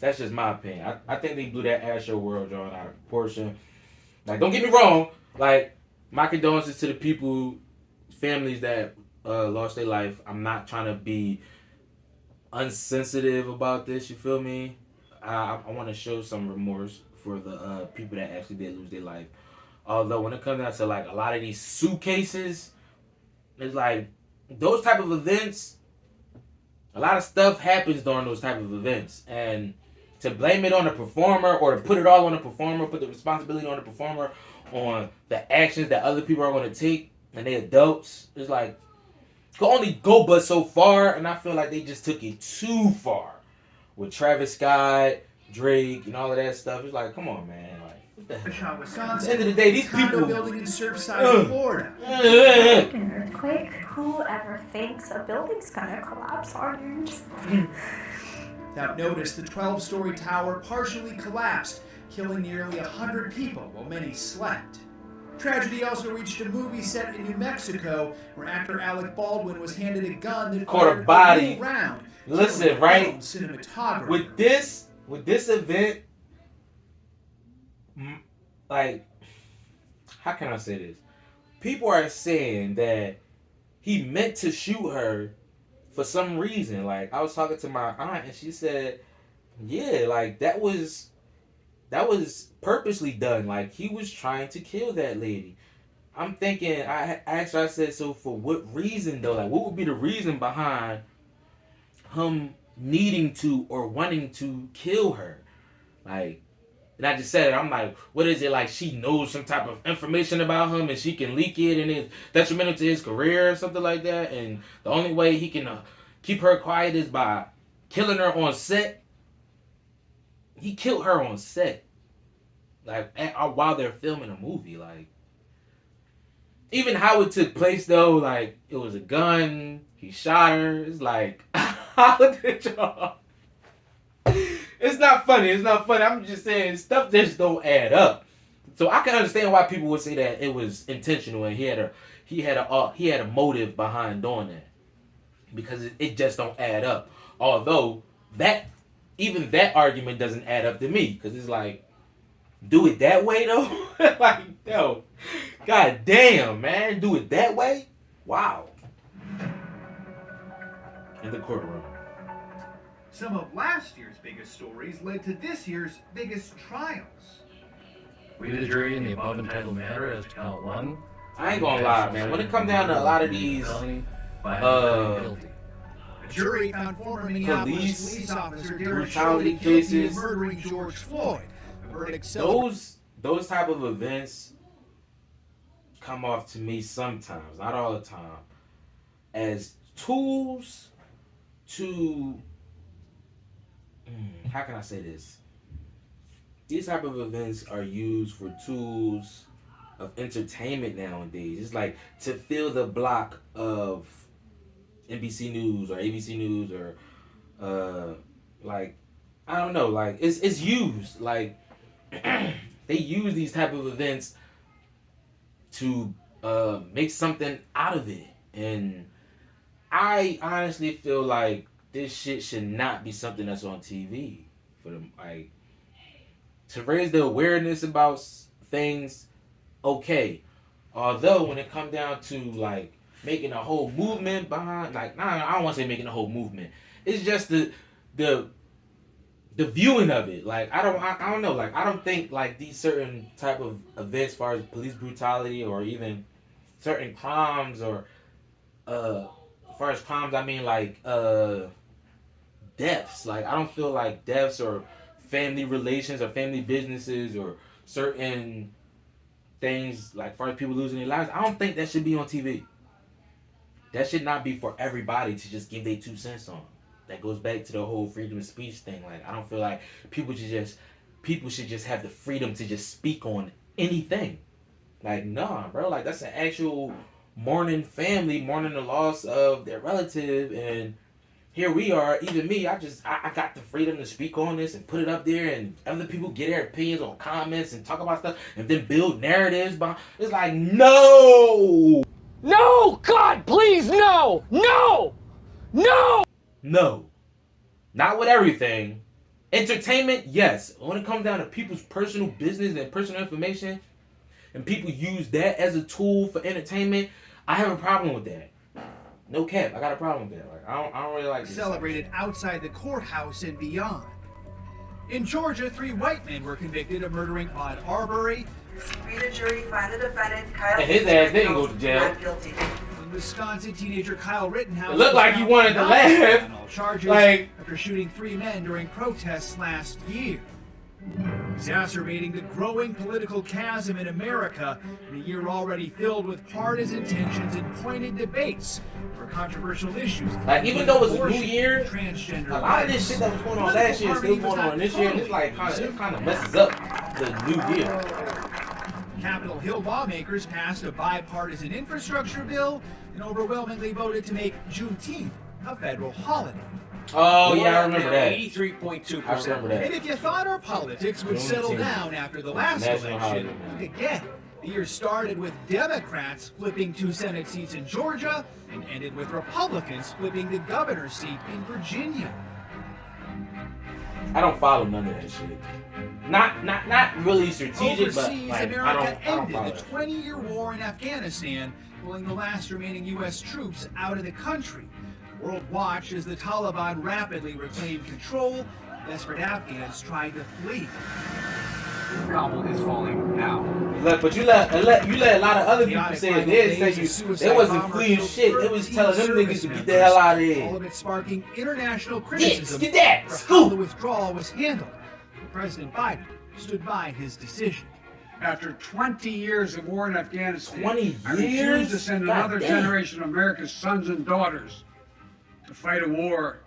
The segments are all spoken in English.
That's just my opinion. I think they blew that Astro World drawing out of proportion. Like, don't get me wrong. Like, my condolences to the people, families that lost their life. I'm not trying to be unsensitive about this. You feel me? I want to show some remorse for the people that actually did lose their life. Although when it comes down to like a lot of these suitcases, it's like those type of events. A lot of stuff happens during those type of events, and to blame it on the performer or to put it all on the performer, put the responsibility on the performer, on the actions that other people are going to take, and they adults, it's like can only go but so far, and I feel like they just took it too far with Travis Scott, Drake, and all of that stuff. It's like, come on, man, like. Wisconsin. At the end of the day, these people building in Surfside, Florida. An earthquake? Whoever thinks a building's gonna collapse on you? Without notice, the 12-story tower partially collapsed, killing nearly 100 people while many slept. Tragedy also reached a movie set in New Mexico, where actor Alec Baldwin was handed a gun that caught a body. Round. Listen, right? Cinematographer. With this event. Like, how can I say this? People are saying that he meant to shoot her for some reason. Like, I was talking to my aunt and she said, yeah, like that was purposely done. Like, he was trying to kill that lady. I'm thinking, I asked her, I said, so for what reason though? Like, what would be the reason behind him needing to or wanting to kill her? Like, and I just said it. I'm like, what is it? Like, she knows some type of information about him and she can leak it and it's detrimental to his career or something like that. And the only way he can keep her quiet is by killing her on set. He killed her on set. Like, while they're filming a movie. Like, even how it took place though, like, it was a gun. He shot her. It's like, how did y'all... It's not funny. It's not funny. I'm just saying stuff just don't add up. So I can understand why people would say that it was intentional and he had a motive behind doing that, because it just don't add up. Although even that argument doesn't add up to me, because it's like, do it that way though. Like, yo, god damn, man, do it that way. Wow. In the courtroom. Some of last year's biggest stories led to this year's biggest trials. We, the jury, in the above entitled matter as to count one. I ain't gonna lie, man. When it comes down to a lot of these The jury found former Minneapolis police officer Derek brutality Chauvin guilty cases, of murdering George Floyd. The verdict celebrated. those type of events come off to me sometimes, not all the time, as tools to how can I say this? These type of events are used for tools of entertainment nowadays. It's like to fill the block of NBC News or ABC News or like, I don't know, like it's used. Like they use these type of events to make something out of it. And I honestly feel like this shit should not be something that's on TV for them. Like, to raise the awareness about things, okay. Although when it comes down to like making a whole movement behind, like, nah, I don't want to say making a whole movement. It's just the viewing of it. Like, I don't know. Like, I don't think like these certain type of events, as far as police brutality or even certain crimes or as far as crimes, I mean like deaths. Like, I don't feel like deaths or family relations or family businesses or certain things like far as people losing their lives, I don't think that should be on TV. That should not be for everybody to just give their 2 cents on. That goes back to the whole freedom of speech thing. Like, I don't feel like people should just have the freedom to just speak on anything. Like, nah, bro. Like, that's an actual mourning family, mourning the loss of their relative, and here we are, even me, I got the freedom to speak on this and put it up there, and other people get their opinions on comments and talk about stuff and then build narratives behind. It's like, no! No! God, please, no! No! No! No. Not with everything. Entertainment, yes. When it comes down to people's personal business and personal information, and people use that as a tool for entertainment, I have a problem with that. No cap, I got a problem with that. Like, I don't really like this. Celebrated outside the courthouse and beyond. In Georgia, 3 white men were convicted of murdering Ahmaud Arbery. We, the jury, find the defendant, Kyle And his ass didn't go to jail. not guilty. Wisconsin teenager Kyle Rittenhouse. It looked like he wanted to laugh. On all charges Like, after shooting 3 men during protests last year, exacerbating the growing political chasm in America in a year already filled with partisan tensions and pointed debates over controversial issues. like even though it's a new abortion, year, transgender a lot of this rights. shit that was going on last year is still going on this year, and it's like kind of messes up the new year. Capitol Hill lawmakers passed a bipartisan infrastructure bill and overwhelmingly voted to make Juneteenth a federal holiday. Oh yeah, I remember that. 83.2%. I remember that. And if you thought our politics would settle down after the last National election, holiday. again, the year started with Democrats flipping 2 Senate seats in Georgia and ended with Republicans flipping the governor's seat in Virginia. I don't follow none of that shit. Not really strategic, but Overseas, like, America I don't ended follow the it. 20-year war in Afghanistan, pulling the last remaining U.S. troops out of the country. The world watched as the Taliban rapidly reclaimed control. Desperate Afghans tried to flee. Kabul is falling now. But you let a lot of other people Chaotic say final they days say of suicide they wasn't bomber fleeing killed shit. It was 13 telling them niggas service to get the members, hell out of all here. of it sparking international Yes, criticism get that. for how Scoop. the withdrawal was handled. But President Biden stood by his decision. After 20 years of war in Afghanistan, 20 I refuse years? to send God another damn. generation of America's sons and daughters to fight a war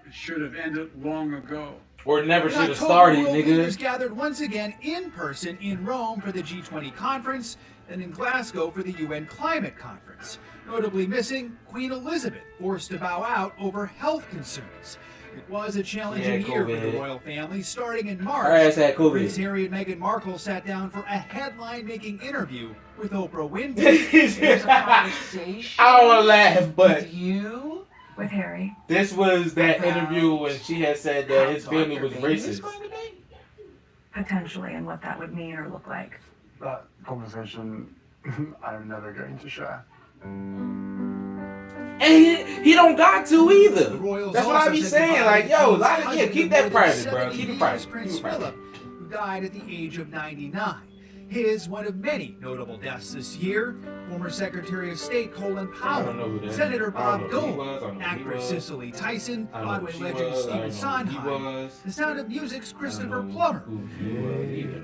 that should have ended long ago. Or never In should have October, started, world leaders nigga. gathered once again in person in Rome for the G20 conference and in Glasgow for the UN climate conference. Notably missing, Queen Elizabeth, forced to bow out over health concerns. It was a challenging Yeah, year for the COVID. royal family, starting in Her March. ass had Prince COVID. Harry and Meghan Markle sat down for a headline-making interview with Oprah Winfrey. I don't want to laugh, but You? With Harry. this was that interview when she had said that his family was racist. Potentially, and what that would mean or look like. That conversation I'm never going to share. And he don't got to The either. royals That's what I also be said saying. goodbye Like, to yo, Queen's yeah, husband keep of that more than private, bro. 70 Keep it years, private. Keep Prince it private. Philip, who died at the age of 99. His one of many notable deaths this year. Former Secretary of State Colin I don't know Powell, who that is. Senator I don't Bob know who he Dole, was. I don't know who he actress was. Cicely Tyson, I don't know Broadway who she legend was. I Stephen don't know who he Sondheim, was. The Sound of Music's I don't Christopher know Plummer, who he was either.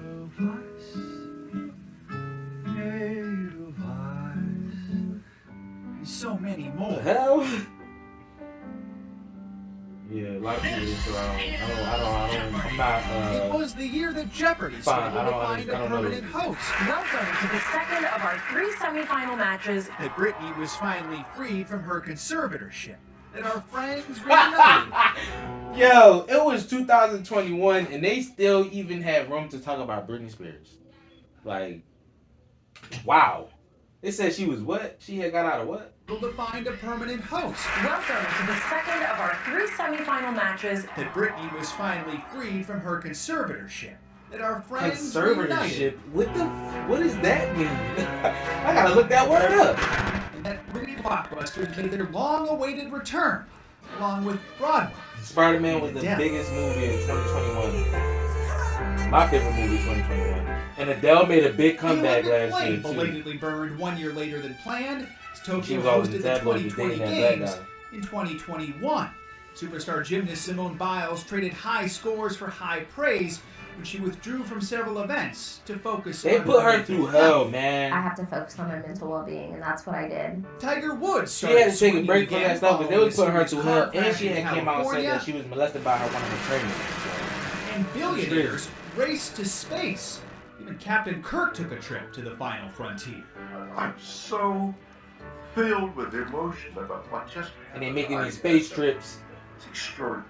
and so many The more. hell? Yeah, a lot of people just around. I'm not, It was the year that Jeopardy Fine, struggled I to don't find a know. permanent host. Welcome to the second of our 3 semifinal matches. That Britney was finally freed from her conservatorship. That our friends reunited. Yo, it was 2021 and they still even have room to talk about Britney Spears. Like, wow. They said she was what? She had got out of what? To find a permanent host. Welcome to the second of our 3 semifinal matches. That Britney was finally freed from her conservatorship. That our friends reunited. Conservatorship? What does that mean? I gotta look that word up. And that Britney blockbusters made their long-awaited return, along with Broadway. Spider-Man was the Yeah. biggest movie in 2021. My favorite movie in 2021. And Adele made a big comeback The Olympic last year flame too. belatedly burned 1 year later than planned, as She Tokyo was always hosted the the tabloid 2020 dating that black Games guy. in 2021. Superstar gymnast Simone Biles traded high scores for high praise when she withdrew from several events to focus They on put her mental through health. hell, I man. have to focus on my mental well-being, and that's what I did. Tiger Woods She started had to take a swinging break from again that stuff, but they following was a putting her serious through car hell. And crash she in had came out and said California. that she was molested by one of her trainers. And billionaires raced to space. Even Captain Kirk took a trip to the final frontier. I'm so filled with emotion about what just And they making these space trips. It's extraordinary.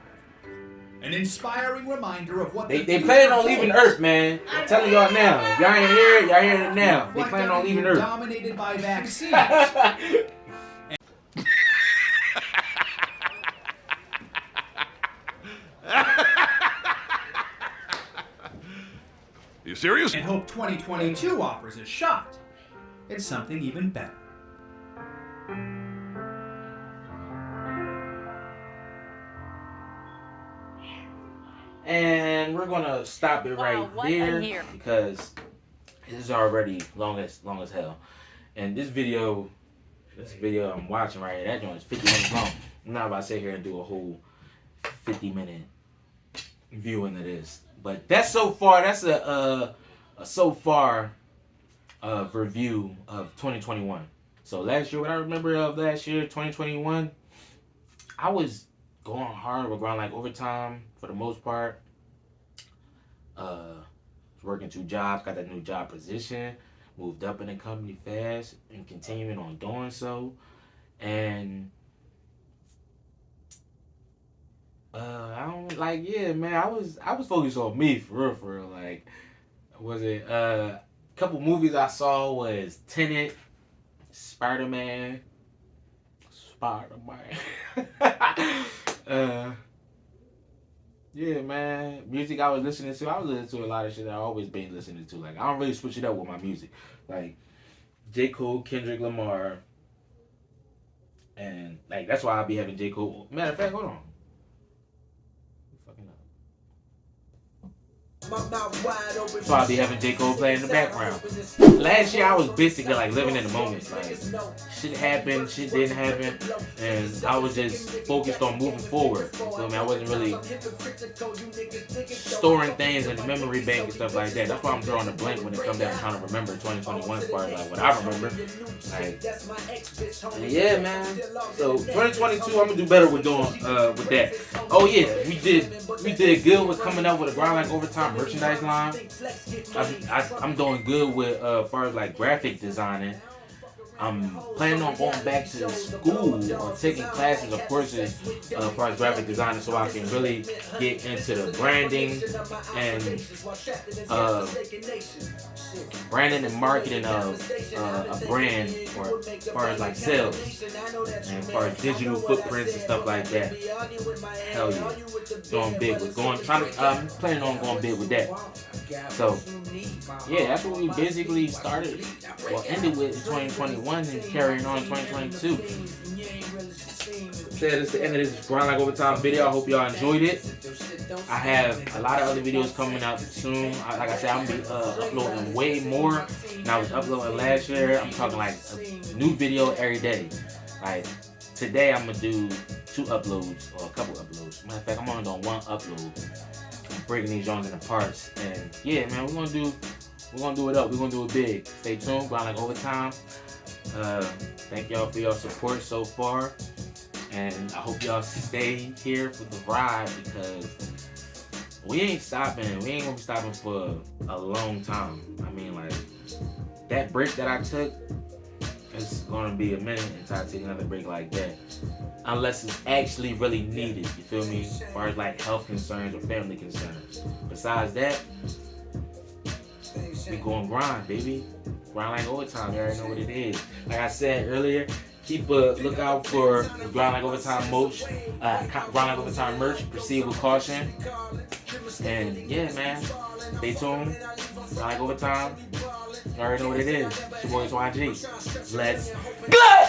An inspiring reminder of what They the planning on future leaving holds. Earth, man. I'm telling y'all now. If y'all ain't hear it, y'all hearing it now. They Reflect planning on a leaving year Earth. dominated by vaccines. You serious? And hope 2022 offers a shot at something even better. And we're gonna stop it right there because it is already long as hell. And this video I'm watching right here, that joint is 50 minutes long. I'm not about to sit here and do a whole 50-minute viewing of this. But that's a so far review of 2021. So last year, what I remember of last year, 2021, I was going hard with Grind Like Overtime for the most part. Working 2 jobs, got that new job position, moved up in the company fast, and continuing on doing so. And I don't like, yeah, man. I was focused on me for real. Like, was it a couple movies I saw was Tenet, Spider-Man. Yeah, man. Music I was listening to a lot of shit that I always been listening to. Like, I don't really switch it up with my music. Like, J. Cole, Kendrick Lamar, and like that's why I be having J. Cole. Matter of fact, hold on. So I'll be having J. Cole playing in the background. Last year I was basically like living in the moment. Like, shit happened, shit didn't happen, and I was just focused on moving forward. You feel me? I wasn't really storing things in the memory bank and stuff like that. That's why I'm drawing a blank when it comes down to trying to remember 2021 as far as like what I remember. Like, yeah, man. So 2022, I'm gonna do better with doing with that. Oh yeah, we did good with coming up with a Grind Like Overtime merchandise line. I'm doing good with as far as like graphic designing. I'm planning on going back to school or taking classes or courses as far as graphic design so I can really get into the branding and marketing of a brand, or as far as like sales and as far as digital footprints and stuff like that. Hell yeah, going big with I'm planning on going big with that. So yeah, that's what we basically started or ended with in 2021 and carrying on in 2022. Said it's the end of this Grind Like Overtime video. I hope y'all enjoyed it. I have a lot of other videos coming out soon. Like I said, I'm gonna be uploading way more than I was uploading last year. I'm talking like a new video every day. Like today, I'm gonna do 2 uploads or a couple uploads. Matter of fact, I'm only doing 1 upload. I'm breaking these genres into parts, and yeah, man, we're gonna do it up. We're gonna do it big. Stay tuned. Grind Like Overtime. Thank y'all for your support so far, and I hope y'all stay here for the ride because we ain't stopping. We ain't gonna be stopping for a long time. I mean, like, that break that I took, it's gonna be a minute until I take another break like that, unless it's actually really needed. You feel me? As far as like health concerns or family concerns. Besides that, we going grind, baby. Grind Like Overtime. You already know what it is. Like I said earlier, keep a lookout for Grind Like Overtime merch. Grind Like Overtime merch. Proceed with caution. And yeah, man, stay tuned. Grind Like Overtime. You already know what it is. It's your boy TWAN'G. Let's go!